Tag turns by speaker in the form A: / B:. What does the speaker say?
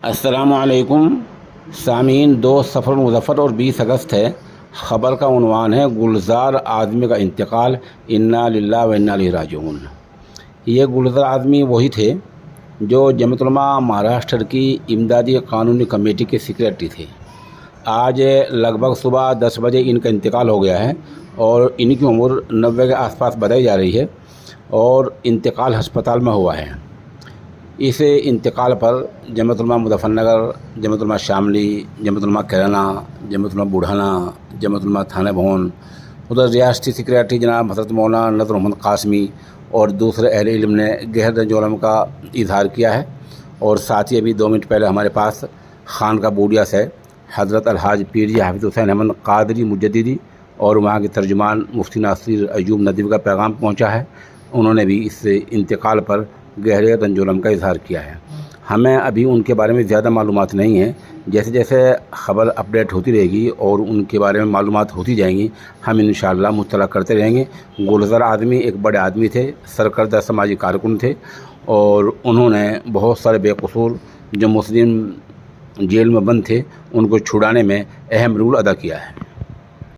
A: अस्सलामुअलैकुम सामीन। 2 सफ़र मुज़फ़्फ़र और 20 अगस्त है। ख़बर का उन्वान है गुलजार आज़मी का इंतकाल, इन्ना लिल्लाहि व इन्ना इलैहि राजिऊन। ये गुलजार आज़मी वही थे जो जमीयत उलमा महाराष्ट्र की इमदादी कानूनी कमेटी के सेक्रेटरी थे। आज लगभग सुबह 10 बजे इनका इंतकाल हो गया है और इनकी उम्र 90 के आसपास बताई जा रही है और इंतकाल हस्पताल में हुआ है। इस इंतकाल पर जमीयत उलमा मुज़फ़्फ़रनगर, जमीयत उलमा शामली, जमीयत उलमा कैराना, जमीयत उलमा बुढ़ाना, जमीयत उलमा थाना भवन, उधर रियासती सेक्रेटरी जनाब हज़रत मौलाना नज़र मोहम्मद कासमी और दूसरे अहले इल्म ने गहर रंजोलम का इजहार किया है। और साथ ही अभी 2 मिनट पहले हमारे पास खान का बूढ़िया से हज़रत अलहाज पीर हाफिज़ हुसैन अहमद कादरी मुजद्दिदी और वहाँ के तर्जुमान मुफ्ती नासिर अय्यूब नदवी का पैगाम पहुँचा है। उन्होंने भी इस इंतकाल पर गहरे रंजोलम का इजहार किया है। हमें अभी उनके बारे में ज़्यादा मालूमात नहीं है। जैसे जैसे ख़बर अपडेट होती रहेगी और उनके बारे में मालूमात होती जाएंगी, हम इंशाअल्लाह मुत्तला करते रहेंगे। गुलजार आदमी एक बड़े आदमी थे, सरकर्दा समाजी कारकुन थे और उन्होंने बहुत सारे बेकसूर जो मुस्लिम जेल में बंद थे उनको छुड़ाने में अहम रोल अदा किया है।